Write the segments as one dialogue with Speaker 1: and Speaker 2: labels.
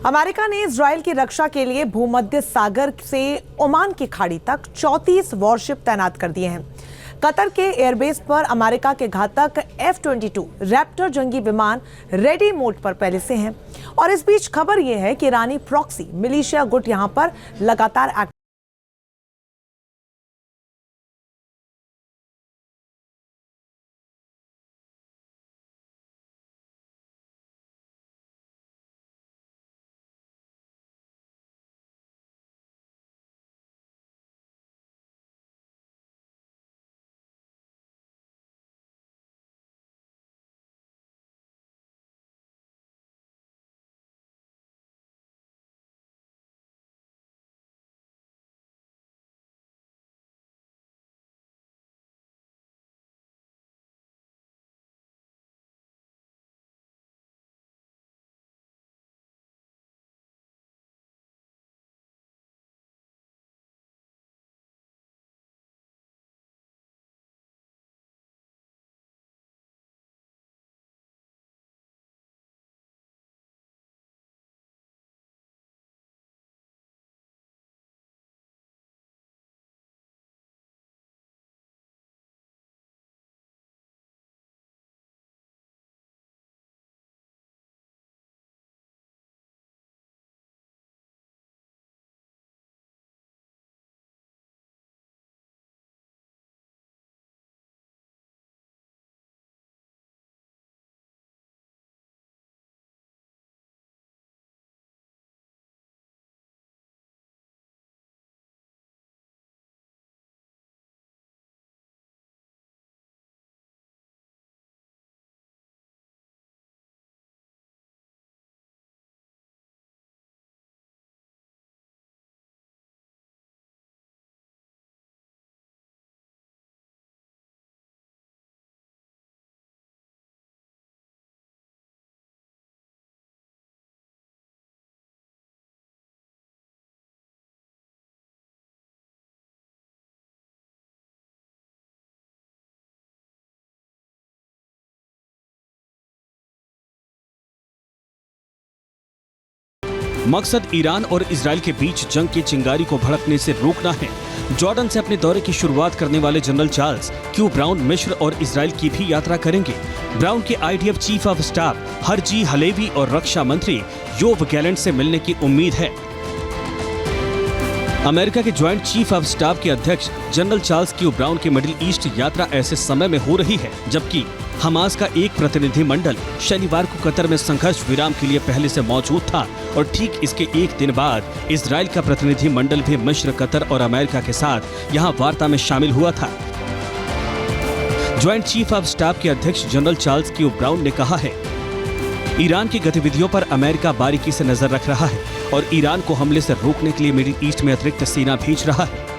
Speaker 1: America ने Israel की रक्षा के लिए भूमध्य सागर से ओमान की खाड़ी तक 34 वॉरशिप तैनात कर दिए हैं। कतर के एयरबेस पर अमेरिका के घातक F-22 रैप्टर जंगी विमान रेडी मोड पर पहले से हैं। और इस बीच खबर यह है कि ईरानी प्रॉक्सी मिलिशिया गुट यहां पर लगातार एक्टिव
Speaker 2: मकसद ईरान और इजराइल के बीच जंग की चिंगारी को भड़कने से रोकना है। जॉर्डन से अपने दौरे की शुरुआत करने वाले जनरल चार्ल्स क्यू ब्राउन मिस्र और इजराइल की भी यात्रा करेंगे। ब्राउन के IDF chief of staff Harji Halevi और रक्षा मंत्री योव गैलेंट से मिलने की उम्मीद है। अमेरिका के ज्वाइंट चीफ ऑफ स्टाफ के अध्यक्ष जनरल चार्ल्स क्यू ब्राउन की मिडिल ईस्ट यात्रा ऐसे समय में हो रही है जबकि हमास का एक प्रतिनिधि मंडल शनिवार को कतर में संघर्ष विराम के लिए पहले से मौजूद था और ठीक इसके एक दिन बाद इजराइल का प्रतिनिधि मंडल भी मिस्र, कतर और अमेरिका के साथ यहां वार्ता में शामिल हुआ था। ज्वाइंट चीफ ऑफ स्टाफ के अध्यक्ष जनरल चार्ल्स क्यू ब्राउन ने कहा है, ईरान की गतिविधियों पर अमेरिका बारीकी से नजर रख रहा है और ईरान को हमले से रोकने के लिए मिडिल ईस्ट में अतिरिक्त सेना भेज रहा है।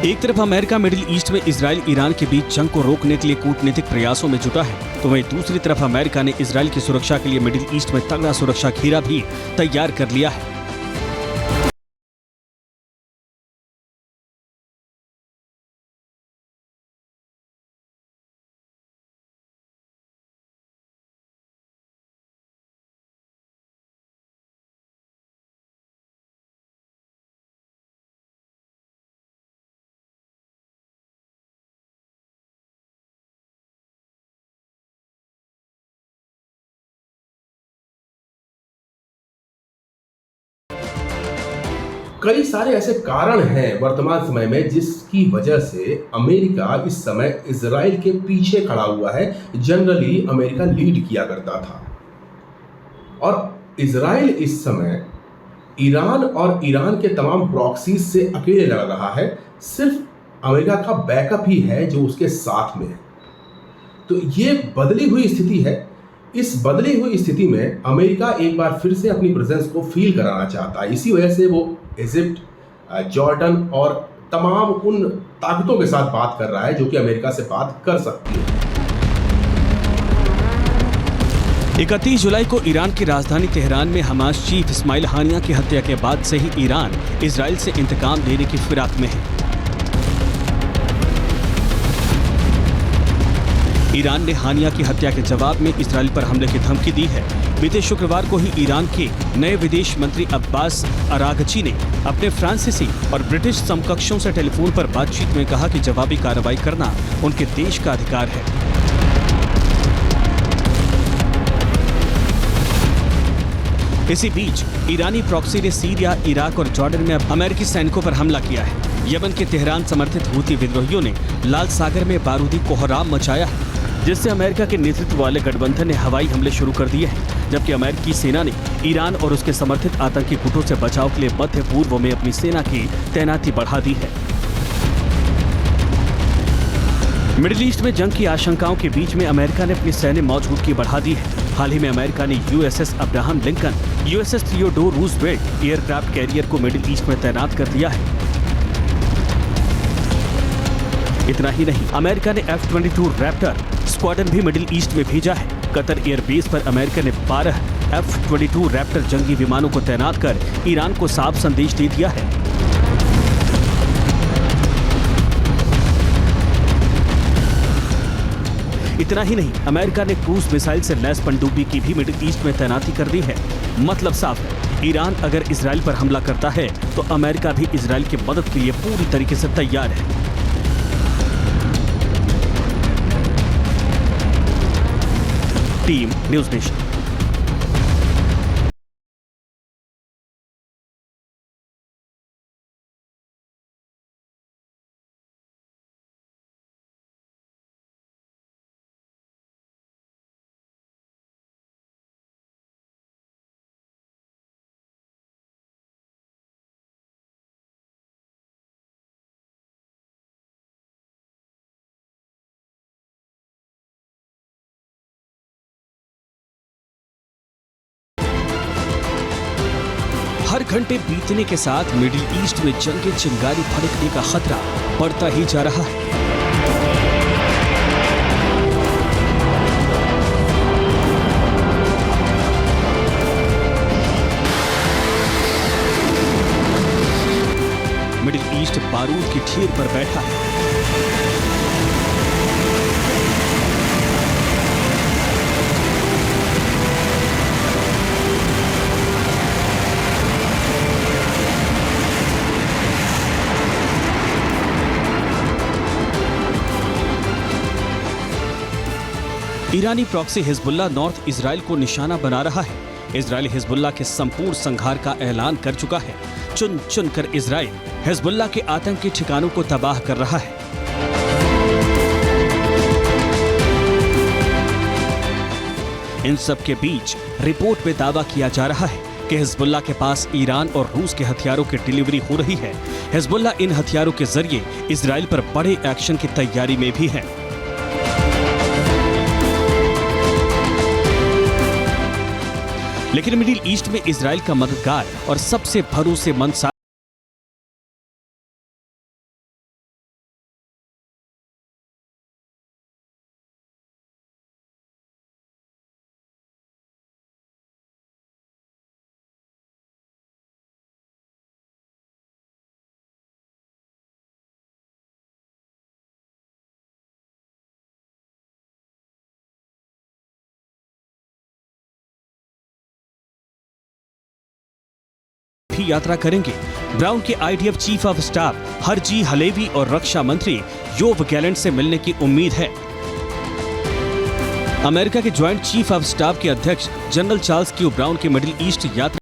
Speaker 2: एक तरफ अमेरिका मिडिल ईस्ट में इजराइल ईरान के बीच जंग को रोकने के लिए कूटनीतिक प्रयासों में जुटा है, तो वहीं दूसरी तरफ अमेरिका ने इजराइल की सुरक्षा के लिए मिडिल ईस्ट में तगड़ा सुरक्षा घेरा भी तैयार कर लिया है।
Speaker 3: कई सारे ऐसे कारण हैं वर्तमान समय में जिसकी वजह से अमेरिका इस समय इजराइल के पीछे खड़ा हुआ है। जनरली अमेरिका लीड किया करता था और इजराइल इस समय ईरान और ईरान के तमाम प्रॉक्सीज से अकेले लड़ रहा है। सिर्फ अमेरिका का बैकअप ही है जो उसके साथ में है। तो ये बदली हुई स्थिति है। इस बदली हुई स्थिति में अमेरिका एक बार फिर से अपनी प्रेजेंस को फील कराना चाहता है। इसी वजह से वो इजिप्ट, जॉर्डन और तमाम उन ताकतों के साथ बात कर रहा है जो कि अमेरिका से बात कर सकती है।
Speaker 2: 31 जुलाई को ईरान की राजधानी तेहरान में हमास चीफ इस्माइल हानिया की हत्या के बाद से ही ईरान इजराइल से इंतकाम लेने की फिराक में है। ईरान ने हानिया की हत्या के जवाब में इसराइल पर हमले की धमकी दी है। बीते शुक्रवार को ही ईरान के नए विदेश मंत्री अब्बास अरागची ने अपने फ्रांसीसी और ब्रिटिश समकक्षों से टेलीफोन पर बातचीत में कहा कि जवाबी कार्रवाई करना उनके देश का अधिकार है। इसी बीच ईरानी प्रॉक्सी ने सीरिया, इराक और जॉर्डन में अमेरिकी सैनिकों पर हमला किया है। यमन के तेहरान समर्थित हूती विद्रोहियों ने लाल सागर में बारूदी कोहराम मचाया है, जिससे अमेरिका के नेतृत्व वाले गठबंधन ने हवाई हमले शुरू कर दिए हैं, जबकि अमेरिकी सेना ने ईरान और उसके समर्थित आतंकी गुटों से बचाव के लिए मध्य पूर्व में अपनी सेना की तैनाती बढ़ा दी है। मिडिल ईस्ट में जंग की आशंकाओं के बीच में अमेरिका ने अपनी सैन्य मौजूदगी बढ़ा दी है। हाल ही में अमेरिका ने USS Abraham Lincoln, USS Theodore Roosevelt aircraft carrier को मिडिल ईस्ट में तैनात कर दिया है। इतना ही नहीं, अमेरिका ने F-22 रैप्टर स्क्वाड्रन भी मिडिल ईस्ट में भेजा है। कतर एयरबेस पर अमेरिका ने 12 F-22 रैप्टर जंगी विमानों को तैनात कर ईरान को साफ संदेश दे दिया है। इतना ही नहीं, अमेरिका ने क्रूज मिसाइल से लैस पनडुब्बी की भी मिडिल ईस्ट में तैनाती कर दी है। मतलब साफ है, ईरान अगर इजराइल पर हमला करता है तो अमेरिका भी इजराइल की मदद के लिए पूरी तरीके से तैयार है। Team news nation. हर घंटे बीतने के साथ मिडिल ईस्ट में जंग चिंगारी भड़कने का खतरा बढ़ता ही जा रहा है। मिडिल ईस्ट बारूद की ढेर पर बैठा है। ईरानी प्रॉक्सी हिजबुल्लाह नॉर्थ इजराइल को निशाना बना रहा है। इजराइल हिजबुल्लाह के संपूर्ण संहार का ऐलान कर चुका है। चुन चुन कर इजराइल हिजबुल्लाह के आतंकी ठिकानों को तबाह कर रहा है। इन सब के बीच रिपोर्ट में दावा किया जा रहा है कि हिजबुल्लाह के पास ईरान और रूस के हथियारों की डिलीवरी हो रही है। हिजबुल्लाह इन हथियारों के जरिए इजराइल पर बड़े एक्शन की तैयारी में भी है। लेकिन मिडिल ईस्ट में इजराइल का मददगार और सबसे भरोसेमंद यात्रा करेंगे। ब्राउन के IDF chief of staff Harji Halevi और रक्षा मंत्री योव गैलेंट से मिलने की उम्मीद है। अमेरिका के ज्वाइंट चीफ ऑफ स्टाफ के अध्यक्ष जनरल चार्ल्स क्यू ब्राउन की मिडिल ईस्ट यात्रा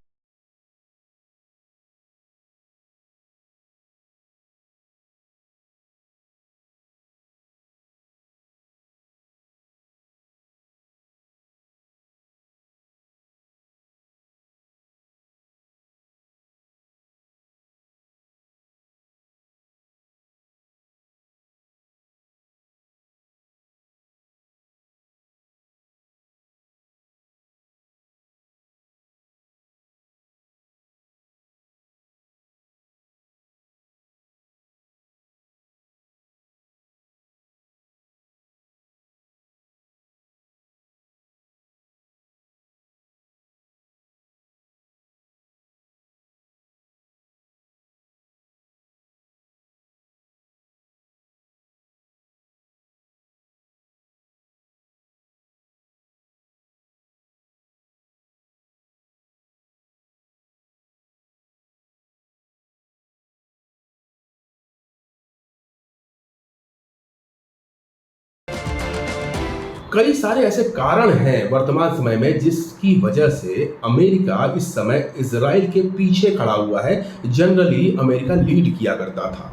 Speaker 3: कई सारे ऐसे कारण हैं वर्तमान समय में जिसकी वजह से अमेरिका इस समय इजराइल के पीछे खड़ा हुआ है। जनरली अमेरिका लीड किया करता था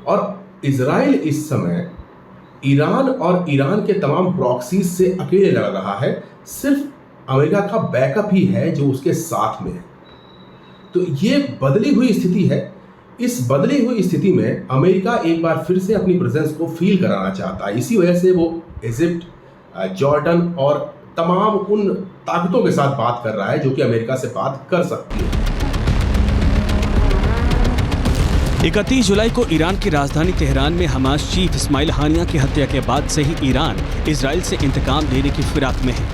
Speaker 3: और इजराइल इस समय ईरान और ईरान के तमाम प्रॉक्सीज से अकेले लड़ रहा है। सिर्फ अमेरिका का बैकअप ही है जो उसके साथ में है। तो ये बदली हुई स्थिति है। इस बदली हुई स्थिति में अमेरिका एक बार फिर से अपनी प्रेजेंस को फील कराना चाहता है। इसी वजह से वो इजिप्ट, जॉर्डन और तमाम उन ताकतों के साथ बात कर रहा है जो कि अमेरिका से बात कर सकती है।
Speaker 2: 31 जुलाई को ईरान की राजधानी तेहरान में हमास चीफ इस्माइल हानिया की हत्या के बाद से ही ईरान इजराइल से इंतकाम लेने की फिराक में है।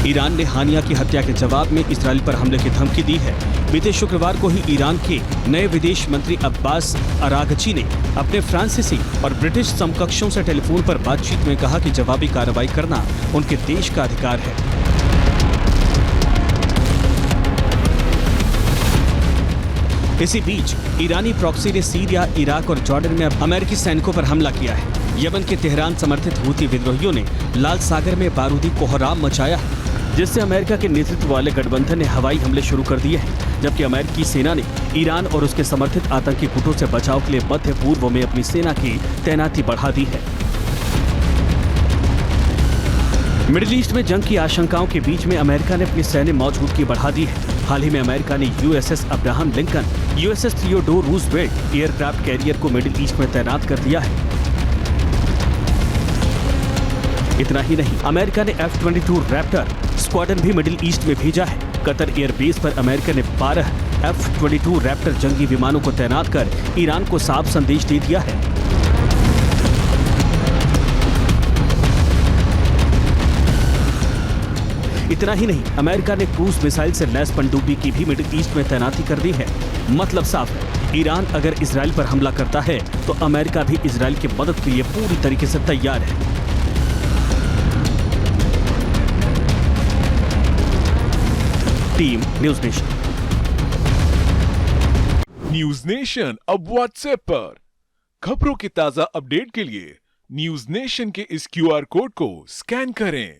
Speaker 2: ईरान ने हानिया की हत्या के जवाब में इजराइल पर हमले की धमकी दी है। बीते शुक्रवार को ही ईरान के नए विदेश मंत्री अब्बास अरागची ने अपने फ्रांसीसी और ब्रिटिश समकक्षों से टेलीफोन पर बातचीत में कहा कि जवाबी कार्रवाई करना उनके देश का अधिकार है। इसी बीच ईरानी प्रॉक्सी ने सीरिया, इराक और जॉर्डन में अमेरिकी सैनिकों पर हमला किया है। यमन के तेहरान समर्थित हूती विद्रोहियों ने लाल सागर में बारूदी कोहराम मचाया है, जिससे अमेरिका के नेतृत्व वाले गठबंधन ने हवाई हमले शुरू कर दिए हैं। जबकि अमेरिकी सेना ने ईरान और उसके समर्थित आतंकी गुटों से बचाव के लिए मध्य पूर्व में अपनी सेना की तैनाती बढ़ा दी है। मिडिल ईस्ट में जंग की आशंकाओं के बीच में अमेरिका ने अपनी सैन्य मौजूदगी बढ़ा दी है। हाल ही में अमेरिका ने USS Abraham Lincoln, USS Theodore Roosevelt aircraft carrier को मिडिल ईस्ट में तैनात कर दिया है। इतना ही नहीं, अमेरिका ने F-22 रैप्टर स्क्वाड्रन भी मिडिल ईस्ट में भेजा है। कतर एयरबेस पर अमेरिका ने 12 F-22 रैप्टर जंगी विमानों को तैनात कर ईरान को साफ संदेश दे दिया है। इतना ही नहीं, अमेरिका ने क्रूज मिसाइल से लैस पनडुब्बी की भी मिडिल ईस्ट में तैनाती कर दी है। मतलब साफ है, ईरान अगर इजराइल पर हमला करता है तो अमेरिका भी इजराइल की मदद के लिए पूरी तरीके से तैयार है। Team news nation.
Speaker 4: News nation अब व्हाट्सएप पर खबरों के ताजा अपडेट के लिए न्यूज़ नेशन के इस QR कोड को स्कैन करें।